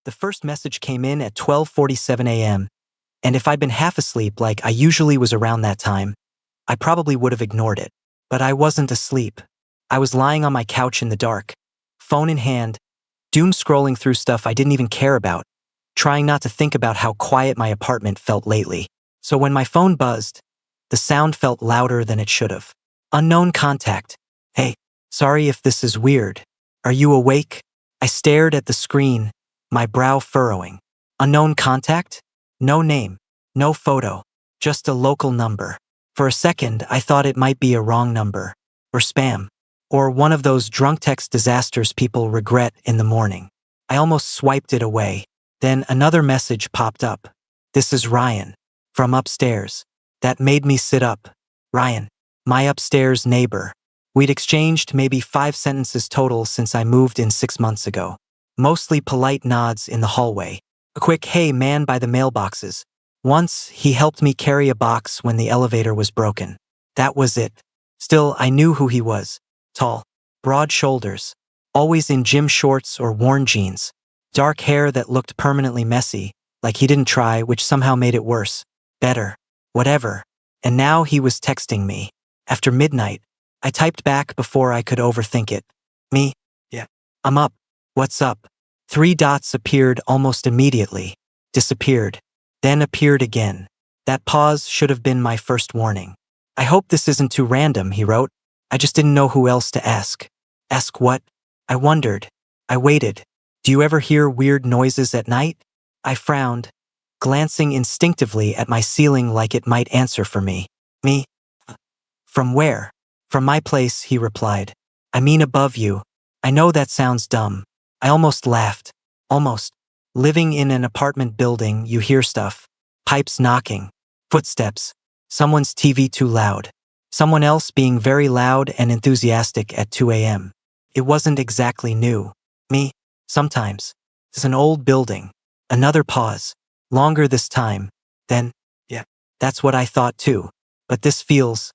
The first message came in at 12:47 a.m., and if I'd been half asleep like I usually was around that time, I probably would have ignored it. But I wasn't asleep. I was lying on my couch in the dark, phone in hand, doom scrolling through stuff I didn't even care about, trying not to think about how quiet my apartment felt lately. So when my phone buzzed, the sound felt louder than it should have. Unknown contact. Hey, sorry if this is weird. Are you awake? I stared at the screen, my brow furrowing. Unknown contact? No name, no photo, just a local number. For a second, I thought it might be a wrong number, or spam, or one of those drunk text disasters people regret in the morning. I almost swiped it away. Then another message popped up. This is Ryan, from upstairs. That made me sit up. Ryan, my upstairs neighbor. We'd exchanged maybe 5 sentences total since I moved in 6 months ago. Mostly polite nods in the hallway. A quick hey man by the mailboxes. Once, he helped me carry a box when the elevator was broken. That was it. Still, I knew who he was. Tall, broad shoulders, always in gym shorts or worn jeans. Dark hair that looked permanently messy, like he didn't try, which somehow made it worse. Better. Whatever. And now he was texting me. After midnight, I typed back before I could overthink it. Me? Yeah. I'm up. What's up? 3 dots appeared almost immediately. Disappeared. Then appeared again. That pause should have been my first warning. I hope this isn't too random, he wrote. I just didn't know who else to ask. Ask what? I wondered. I waited. Do you ever hear weird noises at night? I frowned, glancing instinctively at my ceiling like it might answer for me. Me? From where? From my place, he replied. I mean above you. I know that sounds dumb. I almost laughed. Almost. Living in an apartment building, you hear stuff. Pipes knocking. Footsteps. Someone's TV too loud. Someone else being very loud and enthusiastic at 2 a.m. It wasn't exactly new. Me? Sometimes. It's an old building. Another pause. Longer this time. Then, yeah. That's what I thought too. But this feels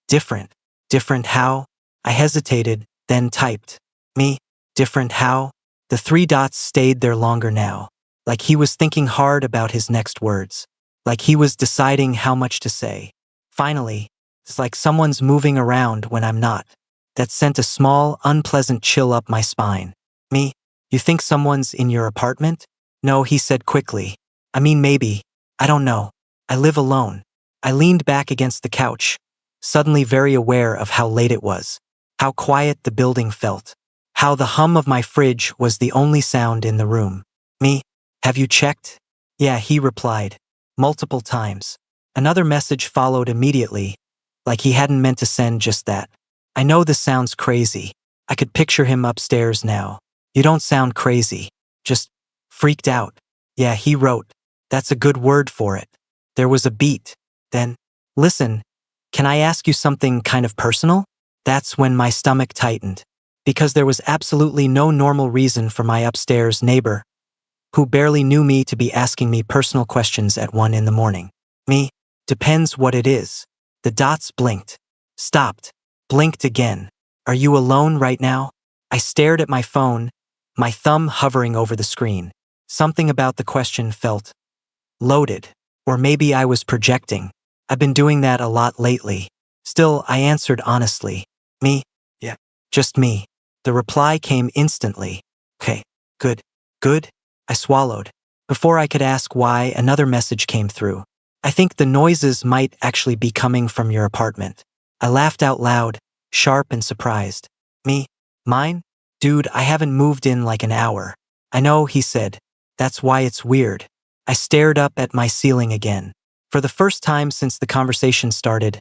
different. Different how? I hesitated, then typed. Me? Different how? The 3 dots stayed there longer now. Like he was thinking hard about his next words. Like he was deciding how much to say. Finally, it's like someone's moving around when I'm not. That sent a small, unpleasant chill up my spine. Me? You think someone's in your apartment? No, he said quickly. I mean maybe. I don't know. I live alone. I leaned back against the couch, suddenly very aware of how late it was. How quiet the building felt. How the hum of my fridge was the only sound in the room. Me? Have you checked? Yeah, he replied. Multiple times. Another message followed immediately, like he hadn't meant to send just that. I know this sounds crazy. I could picture him upstairs now. You don't sound crazy. Just freaked out. Yeah, he wrote. That's a good word for it. There was a beat. Then, listen, can I ask you something kind of personal? That's when my stomach tightened. Because there was absolutely no normal reason for my upstairs neighbor, who barely knew me, to be asking me personal questions at 1 in the morning. Me? Depends what it is. The dots blinked. Stopped. Blinked again. Are you alone right now? I stared at my phone, my thumb hovering over the screen. Something about the question felt loaded. Or maybe I was projecting. I've been doing that a lot lately. Still, I answered honestly. Me? Yeah. Just me. The reply came instantly. Okay. Good. Good? I swallowed. Before I could ask why, another message came through. I think the noises might actually be coming from your apartment. I laughed out loud, sharp and surprised. Me? Mine? Dude, I haven't moved in like an hour. I know, he said. That's why it's weird. I stared up at my ceiling again. For the first time since the conversation started,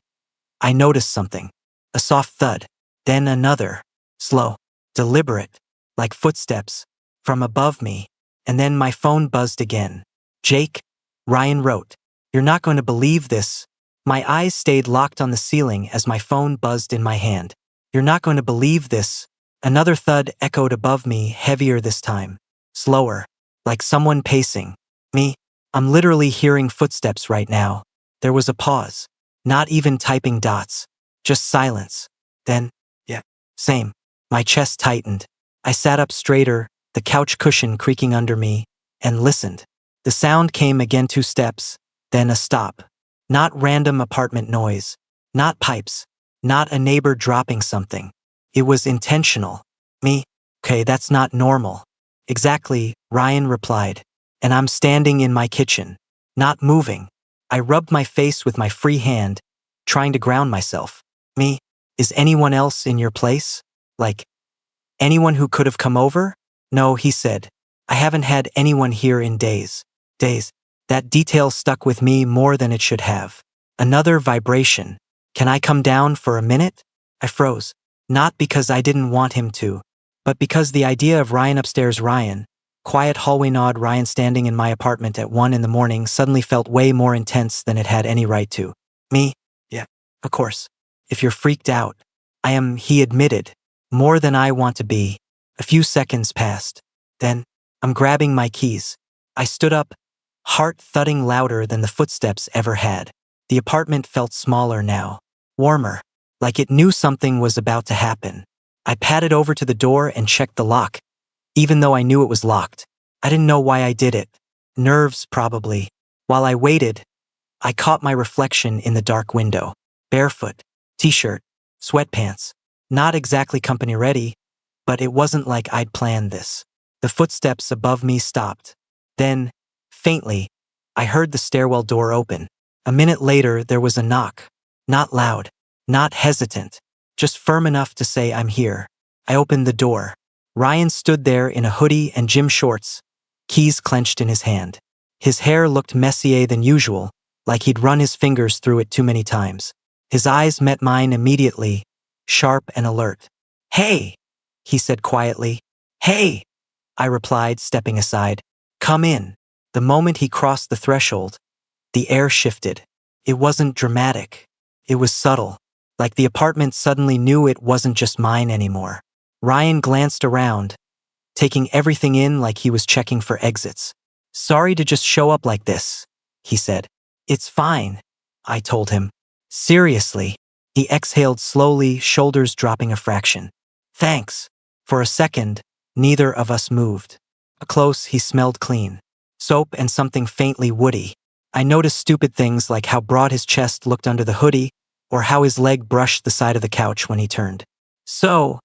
I noticed something. A soft thud. Then another. Slow. Deliberate. Like footsteps. From above me. And then my phone buzzed again. Jake? Ryan wrote. You're not going to believe this. My eyes stayed locked on the ceiling as my phone buzzed in my hand. You're not going to believe this. Another thud echoed above me, heavier this time. Slower. Like someone pacing. Me? I'm literally hearing footsteps right now. There was a pause. Not even typing dots. Just silence. Then, yeah, same. My chest tightened. I sat up straighter, the couch cushion creaking under me, and listened. The sound came again, 2 steps, then a stop. Not random apartment noise, not pipes, not a neighbor dropping something. It was intentional. Me? Okay, that's not normal. Exactly, Ryan replied. And I'm standing in my kitchen, not moving. I rubbed my face with my free hand, trying to ground myself. Me? Is anyone else in your place? Like, anyone who could have come over? No, he said. I haven't had anyone here in days. Days. That detail stuck with me more than it should have. Another vibration. Can I come down for a minute? I froze. Not because I didn't want him to, but because the idea of Ryan upstairs, Ryan, quiet hallway nod, Ryan standing in my apartment at 1 in the morning suddenly felt way more intense than it had any right to. Me? Yeah, of course. If you're freaked out. I am, he admitted. More than I want to be. A few seconds passed. Then, I'm grabbing my keys. I stood up, heart thudding louder than the footsteps ever had. The apartment felt smaller now, warmer, like it knew something was about to happen. I padded over to the door and checked the lock, even though I knew it was locked. I didn't know why I did it. Nerves, probably. While I waited, I caught my reflection in the dark window. Barefoot, t-shirt, sweatpants. Not exactly company ready, but it wasn't like I'd planned this. The footsteps above me stopped. Then, faintly, I heard the stairwell door open. A minute later, there was a knock. Not loud, not hesitant, just firm enough to say I'm here. I opened the door. Ryan stood there in a hoodie and gym shorts, keys clenched in his hand. His hair looked messier than usual, like he'd run his fingers through it too many times. His eyes met mine immediately, sharp and alert. "Hey," he said quietly. "Hey," I replied, stepping aside. "Come in." The moment he crossed the threshold, the air shifted. It wasn't dramatic. It was subtle, like the apartment suddenly knew it wasn't just mine anymore. Ryan glanced around, taking everything in like he was checking for exits. "Sorry to just show up like this," he said. "It's fine," I told him. "Seriously." He exhaled slowly, shoulders dropping a fraction. "Thanks." For a second, neither of us moved. Close, he smelled clean. Soap and something faintly woody. I noticed stupid things like how broad his chest looked under the hoodie, or how his leg brushed the side of the couch when he turned. "So,"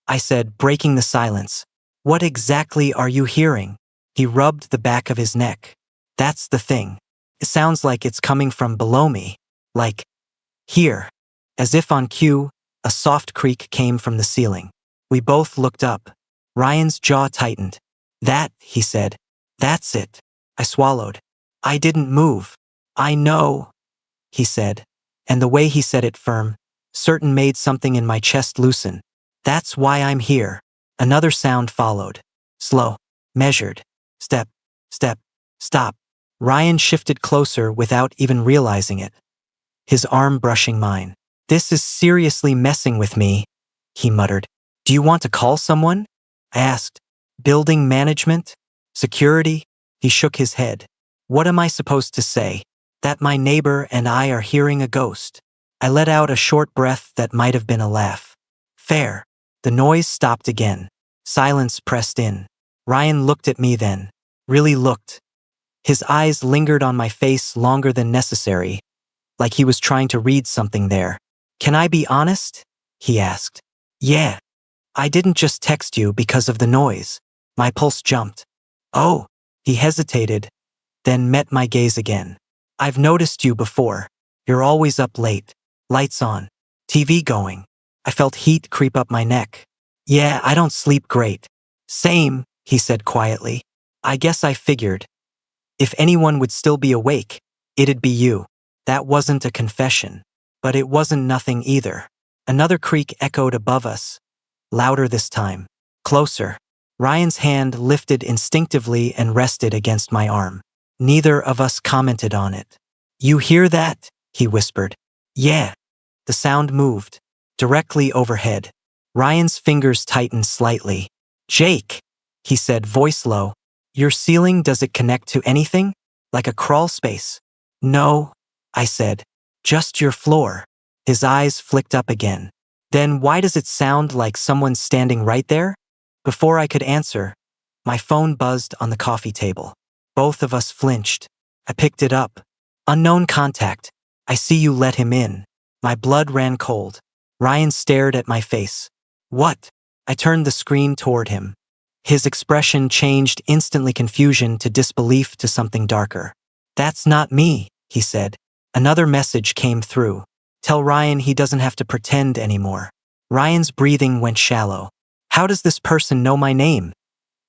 I said, breaking the silence, "what exactly are you hearing?" He rubbed the back of his neck. "That's the thing. It sounds like it's coming from below me. Like, here." As if on cue, a soft creak came from the ceiling. We both looked up. Ryan's jaw tightened. "That," he said. "That's it." I swallowed. "I didn't move." "I know," he said. And the way he said it firm, certain, made something in my chest loosen. "That's why I'm here." Another sound followed. Slow, measured. Step, step, stop. Ryan shifted closer without even realizing it, his arm brushing mine. "This is seriously messing with me," he muttered. "Do you want to call someone?" I asked. "Building management? Security?" He shook his head. "What am I supposed to say? That my neighbor and I are hearing a ghost?" I let out a short breath that might have been a laugh. "Fair." The noise stopped again. Silence pressed in. Ryan looked at me then. Really looked. His eyes lingered on my face longer than necessary, like he was trying to read something there. "Can I be honest?" he asked. "Yeah. I didn't just text you because of the noise." My pulse jumped. "Oh," he hesitated, then met my gaze again. "I've noticed you before. You're always up late. Lights on. TV going." I felt heat creep up my neck. "Yeah, I don't sleep great." "Same," he said quietly. "I guess I figured. If anyone would still be awake, it'd be you." That wasn't a confession. But it wasn't nothing either. Another creak echoed above us, louder this time. Closer. Ryan's hand lifted instinctively and rested against my arm. Neither of us commented on it. "You hear that?" he whispered. "Yeah." The sound moved. Directly overhead. Ryan's fingers tightened slightly. "Jake," he said, voice low. "Your ceiling, does it connect to anything? Like a crawl space?" "No," I said. "Just your floor." His eyes flicked up again. "Then why does it sound like someone's standing right there?" Before I could answer, my phone buzzed on the coffee table. Both of us flinched. I picked it up. Unknown contact. I see you let him in. My blood ran cold. Ryan stared at my face. What? I turned the screen toward him. His expression changed instantly, confusion to disbelief to something darker. That's not me, he said. Another message came through. Tell Ryan he doesn't have to pretend anymore. Ryan's breathing went shallow. How does this person know my name?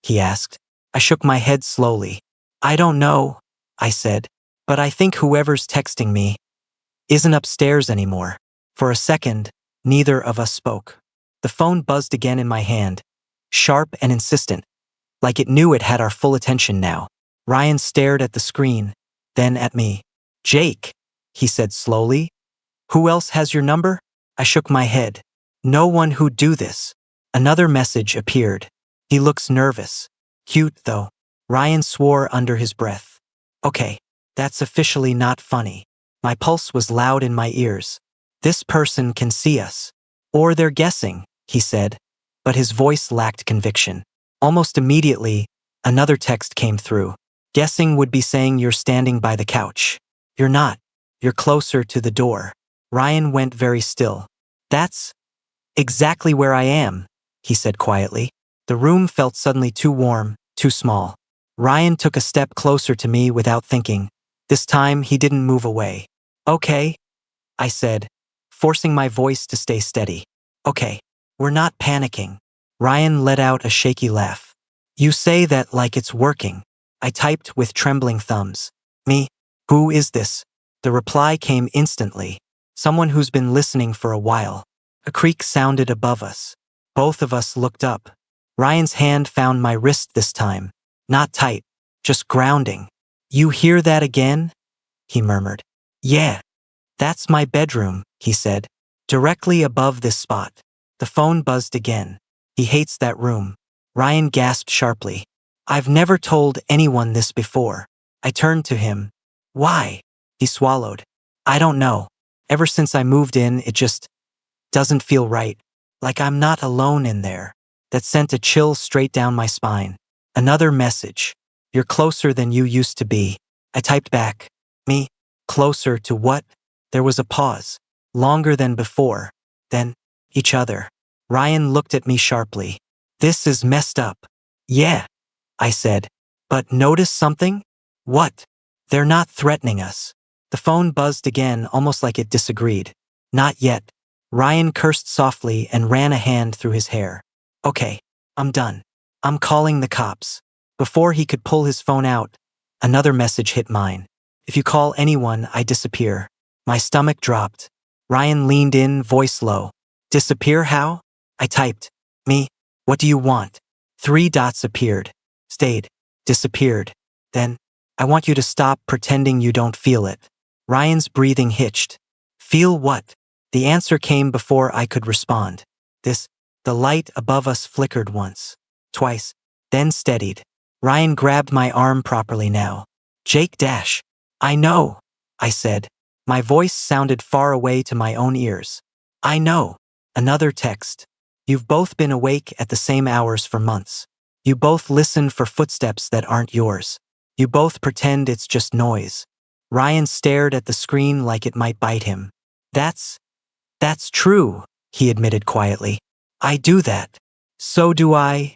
He asked. I shook my head slowly. I don't know, I said. But I think whoever's texting me isn't upstairs anymore. For a second, neither of us spoke. The phone buzzed again in my hand, sharp and insistent, like it knew it had our full attention now. Ryan stared at the screen, then at me. Jake, he said slowly. Who else has your number? I shook my head. No one who'd do this. Another message appeared. He looks nervous. Cute, though. Ryan swore under his breath. Okay, that's officially not funny. My pulse was loud in my ears. This person can see us. Or they're guessing, he said, but his voice lacked conviction. Almost immediately, another text came through. Guessing would be saying you're standing by the couch. You're not. You're closer to the door. Ryan went very still. That's exactly where I am, he said quietly. The room felt suddenly too warm, too small. Ryan took a step closer to me without thinking. This time, he didn't move away. Okay, I said, forcing my voice to stay steady. Okay, we're not panicking. Ryan let out a shaky laugh. You say that like it's working. I typed with trembling thumbs. Me? Who is this? The reply came instantly. Someone who's been listening for a while. A creak sounded above us. Both of us looked up. Ryan's hand found my wrist this time. Not tight, just grounding. You hear that again? He murmured. Yeah. That's my bedroom, he said. Directly above this spot. The phone buzzed again. He hates that room. Ryan gasped sharply. I've never told anyone this before. I turned to him. Why? He swallowed. I don't know. Ever since I moved in, it just doesn't feel right. Like I'm not alone in there. That sent a chill straight down my spine. Another message. You're closer than you used to be. I typed back. Me? Closer to what? There was a pause. Longer than before. Then, each other. Ryan looked at me sharply. This is messed up. Yeah, I said. But notice something? What? They're not threatening us. The phone buzzed again, almost like it disagreed. Not yet. Ryan cursed softly and ran a hand through his hair. Okay, I'm done. I'm calling the cops. Before he could pull his phone out, another message hit mine. If you call anyone, I disappear. My stomach dropped. Ryan leaned in, voice low. Disappear how? I typed. Me? What do you want? 3 dots appeared. Stayed. Disappeared. Then, I want you to stop pretending you don't feel it. Ryan's breathing hitched. Feel what? The answer came before I could respond. The light above us flickered once. Twice. Then steadied. Ryan grabbed my arm properly now. Jake Dash. I know, I said. My voice sounded far away to my own ears. I know. Another text. You've both been awake at the same hours for months. You both listen for footsteps that aren't yours. You both pretend it's just noise. Ryan stared at the screen like it might bite him. That's true, he admitted quietly. I do that. So do I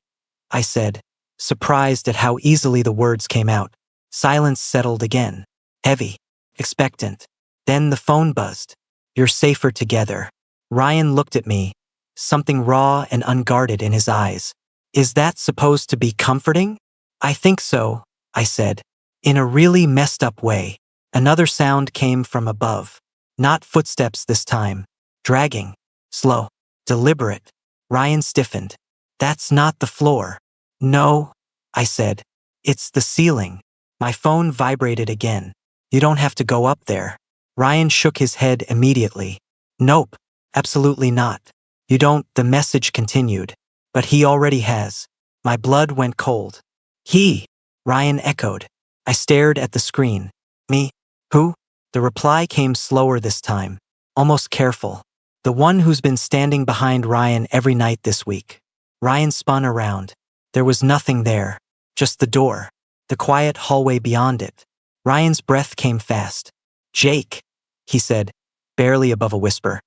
said, surprised at how easily the words came out. Silence settled again. Heavy. Expectant. Then the phone buzzed. You're safer together. Ryan looked at me, something raw and unguarded in his eyes. Is that supposed to be comforting? I think so, I said. In a really messed up way. Another sound came from above. Not footsteps this time. Dragging. Slow. Deliberate. Ryan stiffened. That's not the floor. No, I said. It's the ceiling. My phone vibrated again. You don't have to go up there. Ryan shook his head immediately. Nope, absolutely not. You don't, the message continued. But he already has. My blood went cold. He, Ryan echoed. I stared at the screen. Me? Who? The reply came slower this time, almost careful. The one who's been standing behind Ryan every night this week. Ryan spun around. There was nothing there, just the door. the quiet hallway beyond it. Ryan's breath came fast. "Jake," he said, barely above a whisper.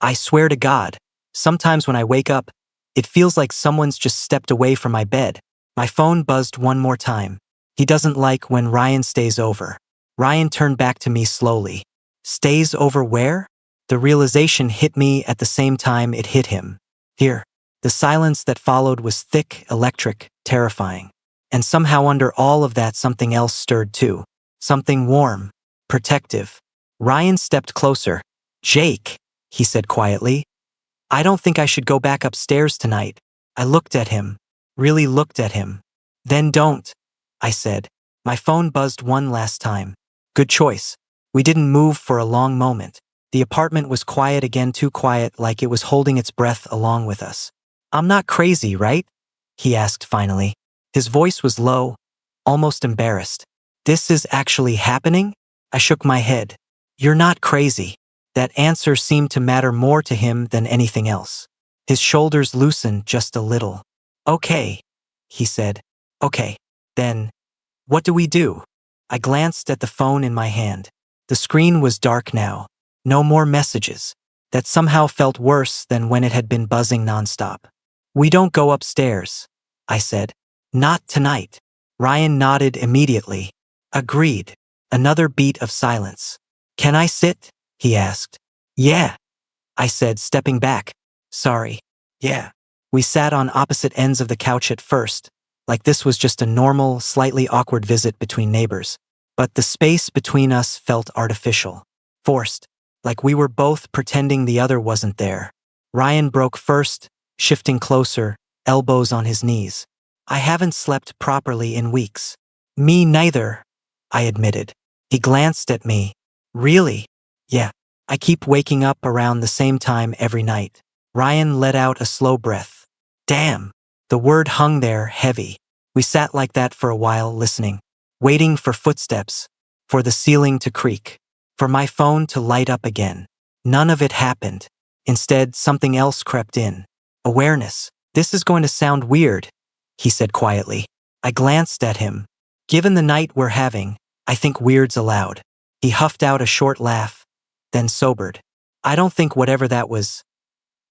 "I swear to God, sometimes when I wake up, it feels like someone's just stepped away from my bed." My phone buzzed one more time. He doesn't like when Ryan stays over. Ryan turned back to me slowly. Stays over where? The realization hit me at the same time it hit him. Here. The silence that followed was thick, electric, terrifying. And somehow under all of that something else stirred too. Something warm, protective. Ryan stepped closer. "Jake," he said quietly. "I don't think I should go back upstairs tonight." I looked at him. Really looked at him. "Then don't," I said. My phone buzzed one last time. Good choice. We didn't move for a long moment. The apartment was quiet again, too quiet, like it was holding its breath along with us. "I'm not crazy, right?" he asked finally. His voice was low, almost embarrassed. "This is actually happening?" I shook my head. "You're not crazy." That answer seemed to matter more to him than anything else. His shoulders loosened just a little. "Okay," he said. "Okay, then, what do we do?" I glanced at the phone in my hand. The screen was dark now. No more messages. That somehow felt worse than when it had been buzzing nonstop. "We don't go upstairs," I said. "Not tonight." Ryan nodded immediately. "Agreed." Another beat of silence. "Can I sit?" he asked. "Yeah," I said, stepping back. "Sorry." "Yeah." We sat on opposite ends of the couch at first, like this was just a normal, slightly awkward visit between neighbors. But the space between us felt artificial. Forced. Like we were both pretending the other wasn't there. Ryan broke first, shifting closer, elbows on his knees. "I haven't slept properly in weeks." "Me neither," I admitted. He glanced at me. "Really?" "Yeah. I keep waking up around the same time every night." Ryan let out a slow breath. "Damn." The word hung there, heavy. We sat like that for a while, listening. Waiting for footsteps. For the ceiling to creak. For my phone to light up again. None of it happened. Instead, something else crept in. Awareness. "This is going to sound weird," he said quietly. I glanced at him. "Given the night we're having, I think weird's allowed." He huffed out a short laugh, then sobered. "I don't think whatever that was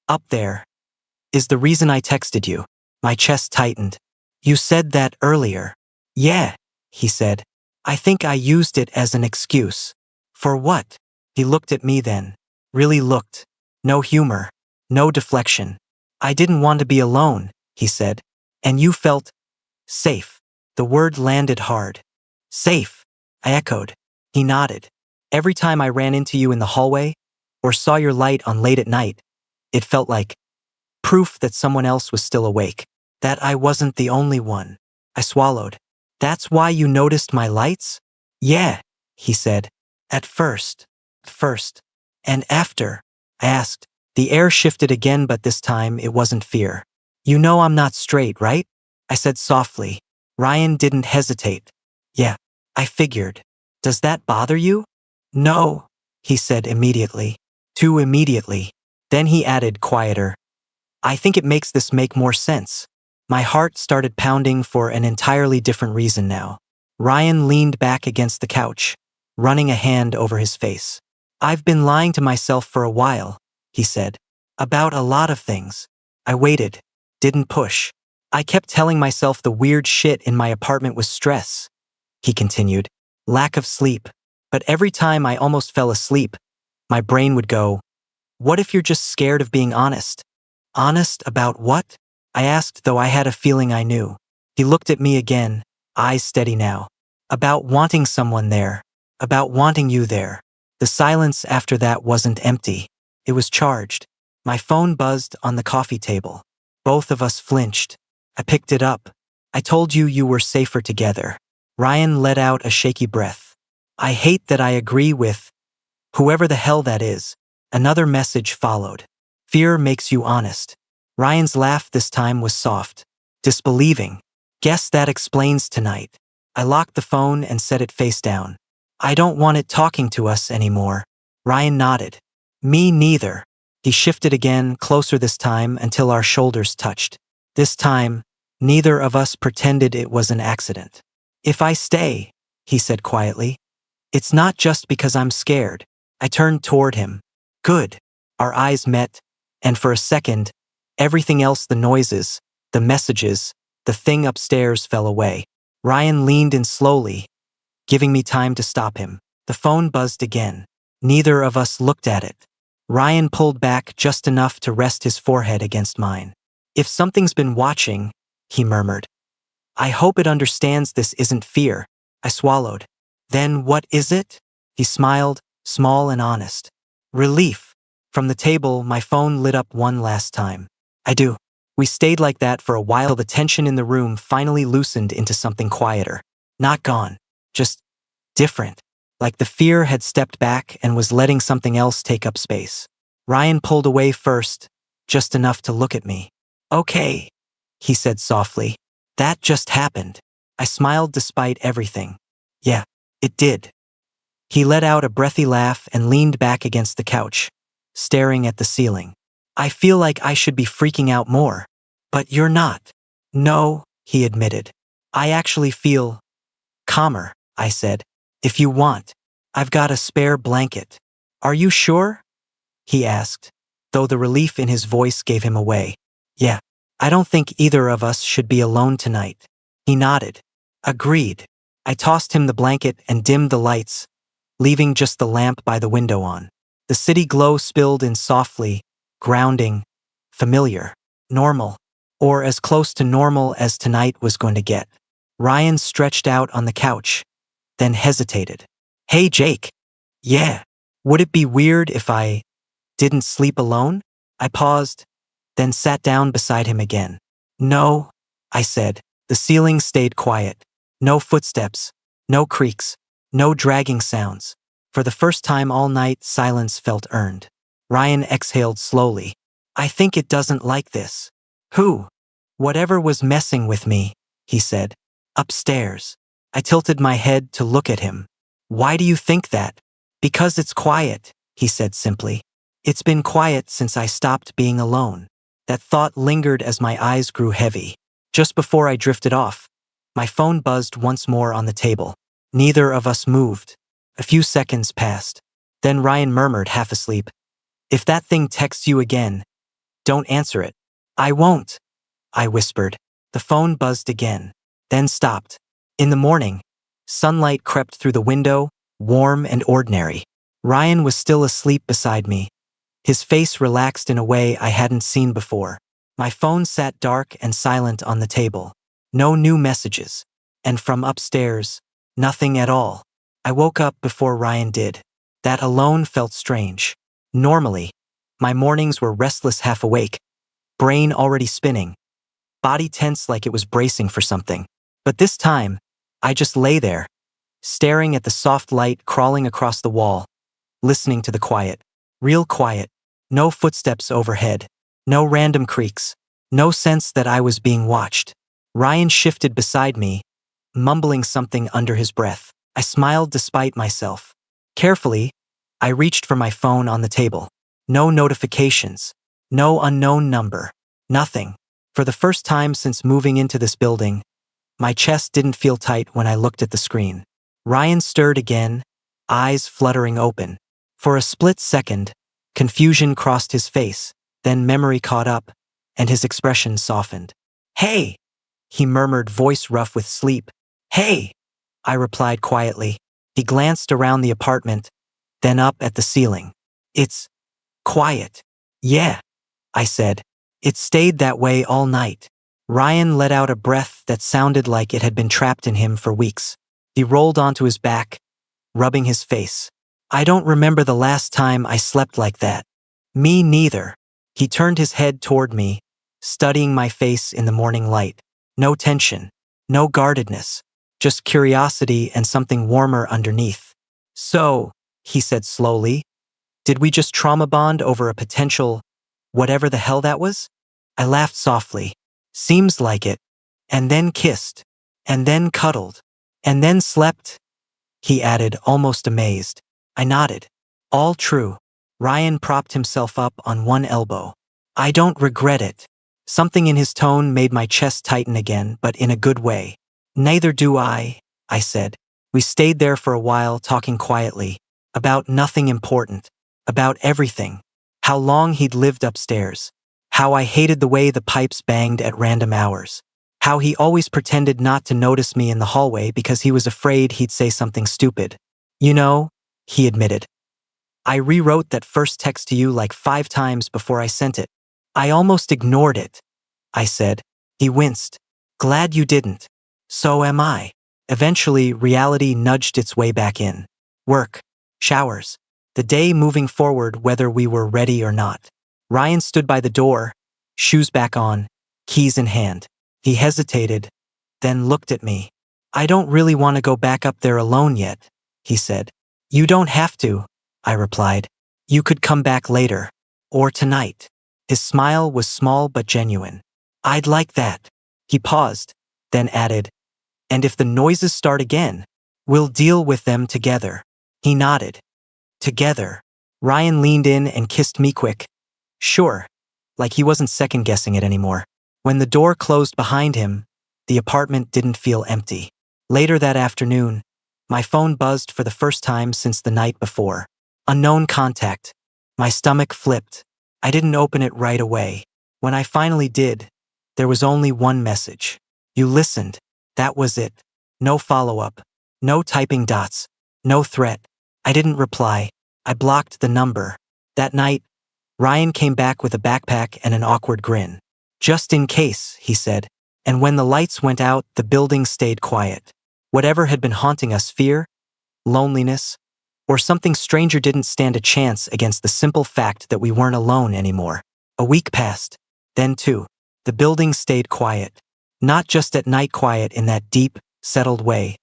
up there is the reason I texted you." My chest tightened. "You said that earlier." "Yeah," he said. "I think I used it as an excuse." "For what?" He looked at me then. Really looked. No humor. No deflection. "I didn't want to be alone," he said. "And you felt safe." The word landed hard. "Safe," I echoed. He nodded. "Every time I ran into you in the hallway, or saw your light on late at night, it felt like proof that someone else was still awake. That I wasn't the only one." I swallowed. "That's why you noticed my lights?" "Yeah," he said. "At first." "First. And after?" I asked. The air shifted again, but this time it wasn't fear. "You know I'm not straight, right?" I said softly. Ryan didn't hesitate. "Yeah, I figured. Does that bother you?" "No," he said immediately. Too immediately. Then he added, quieter, "I think it makes this make more sense." My heart started pounding for an entirely different reason now. Ryan leaned back against the couch, running a hand over his face. "I've been lying to myself for a while," he said. "About a lot of things." I waited. Didn't push. "I kept telling myself the weird shit in my apartment was stress," he continued. "Lack of sleep. But every time I almost fell asleep, my brain would go, what if you're just scared of being honest?" "Honest about what?" I asked, though I had a feeling I knew. He looked at me again, eyes steady now. "About wanting someone there. About wanting you there." The silence after that wasn't empty. It was charged. My phone buzzed on the coffee table. Both of us flinched. I picked it up. "I told you you were safer together." Ryan let out a shaky breath. "I hate that I agree with whoever the hell that is." Another message followed. "Fear makes you honest." Ryan's laugh this time was soft. Disbelieving. "Guess that explains tonight." I locked the phone and set it face down. "I don't want it talking to us anymore." Ryan nodded. "Me neither." He shifted again, closer this time, until our shoulders touched. This time, neither of us pretended it was an accident. If I stay, he said quietly, it's not just because I'm scared. I turned toward him. Good. Our eyes met, and for a second, everything else, the noises, the messages, the thing upstairs fell away. Ryan leaned in slowly, giving me time to stop him. The phone buzzed again. Neither of us looked at it. Ryan pulled back just enough to rest his forehead against mine. If something's been watching, he murmured. I hope it understands this isn't fear. I swallowed. Then what is it? He smiled, small and honest. Relief. From the table, my phone lit up one last time. I do. We stayed like that for a while. The tension in the room finally loosened into something quieter. Not gone. Just different. Like the fear had stepped back and was letting something else take up space. Ryan pulled away first, just enough to look at me. Okay, he said softly. That just happened. I smiled despite everything. Yeah, it did. He let out a breathy laugh and leaned back against the couch, staring at the ceiling. I feel like I should be freaking out more. But you're not. No, he admitted. I actually feel calmer, I said. If you want, I've got a spare blanket. Are you sure? He asked, though the relief in his voice gave him away. Yeah, I don't think either of us should be alone tonight. He nodded. Agreed. I tossed him the blanket and dimmed the lights, leaving just the lamp by the window on. The city glow spilled in softly, grounding, familiar, normal, or as close to normal as tonight was going to get. Ryan stretched out on the couch, then hesitated. Hey, Jake. Yeah. Would it be weird if I didn't sleep alone? I paused, then sat down beside him again. No, I said. The ceiling stayed quiet. No footsteps, no creaks, no dragging sounds. For the first time all night, silence felt earned. Ryan exhaled slowly. I think it doesn't like this. Who? Whatever was messing with me, he said. Upstairs. I tilted my head to look at him. Why do you think that? Because it's quiet, he said simply. It's been quiet since I stopped being alone. That thought lingered as my eyes grew heavy. Just before I drifted off, my phone buzzed once more on the table. Neither of us moved. A few seconds passed. Then Ryan murmured, half asleep, If that thing texts you again, don't answer it. I won't, I whispered. The phone buzzed again, then stopped. In the morning, sunlight crept through the window, warm and ordinary. Ryan was still asleep beside me, his face relaxed in a way I hadn't seen before. My phone sat dark and silent on the table. No new messages. And from upstairs, nothing at all. I woke up before Ryan did. That alone felt strange. Normally, my mornings were restless, half awake, brain already spinning, body tense like it was bracing for something. But this time, I just lay there, staring at the soft light crawling across the wall, listening to the quiet. Real quiet. No footsteps overhead. No random creaks. No sense that I was being watched. Ryan shifted beside me, mumbling something under his breath. I smiled despite myself. Carefully, I reached for my phone on the table. No notifications. No unknown number. Nothing. For the first time since moving into this building, my chest didn't feel tight when I looked at the screen. Ryan stirred again, eyes fluttering open. For a split second, confusion crossed his face, then memory caught up, and his expression softened. Hey, he murmured, voice rough with sleep. Hey, I replied quietly. He glanced around the apartment, then up at the ceiling. It's quiet. Yeah, I said. It stayed that way all night. Ryan let out a breath that sounded like it had been trapped in him for weeks. He rolled onto his back, rubbing his face. I don't remember the last time I slept like that. Me neither. He turned his head toward me, studying my face in the morning light. No tension, no guardedness, just curiosity and something warmer underneath. So, he said slowly, did we just trauma bond over a potential whatever the hell that was? I laughed softly. Seems like it. And then kissed. And then cuddled. And then slept, he added, almost amazed. I nodded. All true. Ryan propped himself up on one elbow. I don't regret it. Something in his tone made my chest tighten again, but in a good way. Neither do I, I said. We stayed there for a while, talking quietly. About nothing important. About everything. How long he'd lived upstairs. How I hated the way the pipes banged at random hours. How he always pretended not to notice me in the hallway because he was afraid he'd say something stupid. You know, he admitted. I rewrote that first text to you like 5 times before I sent it. I almost ignored it, I said. He winced. Glad you didn't. So am I. Eventually, reality nudged its way back in. Work. Showers. The day moving forward whether we were ready or not. Ryan stood by the door, shoes back on, keys in hand. He hesitated, then looked at me. I don't really want to go back up there alone yet, he said. You don't have to, I replied. You could come back later. Or tonight. His smile was small but genuine. I'd like that. He paused, then added, and if the noises start again, we'll deal with them together. He nodded. Together. Ryan leaned in and kissed me quick. Sure. Like he wasn't second-guessing it anymore. When the door closed behind him, the apartment didn't feel empty. Later that afternoon, my phone buzzed for the first time since the night before. Unknown contact. My stomach flipped. I didn't open it right away. When I finally did, there was only one message. You listened. That was it. No follow-up. No typing dots. No threat. I didn't reply. I blocked the number. That night, Ryan came back with a backpack and an awkward grin. Just in case, he said. And when the lights went out, the building stayed quiet. Whatever had been haunting us, fear, loneliness, or something stranger didn't stand a chance against the simple fact that we weren't alone anymore. A week passed. Then, too, the building stayed quiet. Not just at night quiet in that deep, settled way.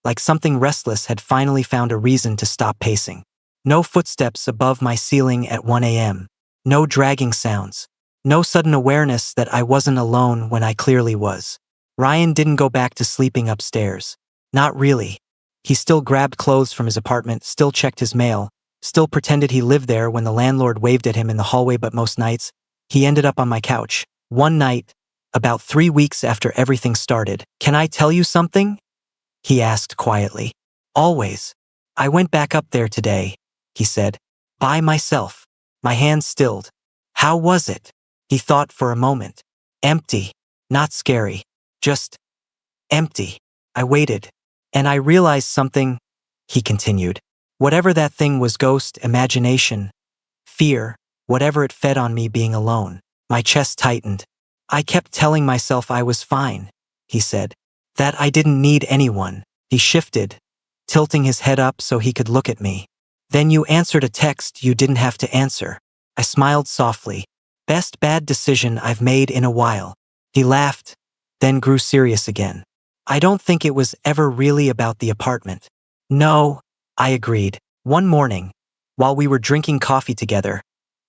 Like something restless had finally found a reason to stop pacing. No footsteps above my ceiling at 1 a.m. No dragging sounds. No sudden awareness that I wasn't alone when I clearly was. Ryan didn't go back to sleeping upstairs. Not really. He still grabbed clothes from his apartment, still checked his mail, still pretended he lived there when the landlord waved at him in the hallway, but most nights, he ended up on my couch. One night, about 3 weeks after everything started. Can I tell you something? He asked quietly. Always. I went back up there today, he said. By myself. My hands stilled. How was it? He thought for a moment. Empty. Not scary. Just empty. I waited. And I realized something, he continued. Whatever that thing was, ghost, imagination, fear, whatever it fed on me being alone. My chest tightened. I kept telling myself I was fine, he said. That I didn't need anyone. He shifted, tilting his head up so he could look at me. Then you answered a text you didn't have to answer. I smiled softly. Best bad decision I've made in a while. He laughed, then grew serious again. I don't think it was ever really about the apartment. No, I agreed. One morning, while we were drinking coffee together,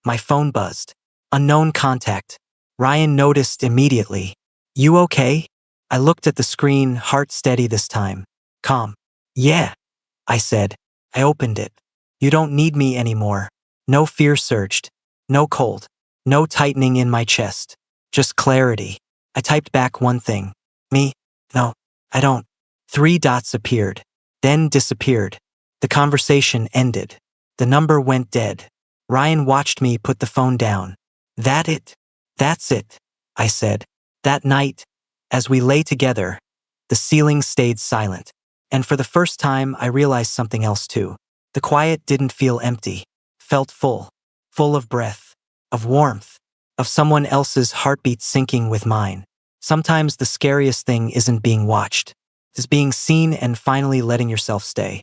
my phone buzzed. Unknown contact. Ryan noticed immediately. You okay? I looked at the screen, heart steady this time. Calm. Yeah, I said. I opened it. You don't need me anymore. No fear surged. No cold. No tightening in my chest. Just clarity. I typed back one thing. Me? No, I don't. 3 dots appeared. Then disappeared. The conversation ended. The number went dead. Ryan watched me put the phone down. That it? That's it, I said. That night, as we lay together, the ceiling stayed silent. And for the first time, I realized something else too. The quiet didn't feel empty. Felt full. Full of breath. Of warmth. Of someone else's heartbeat syncing with mine. Sometimes the scariest thing isn't being watched. It's being seen and finally letting yourself stay.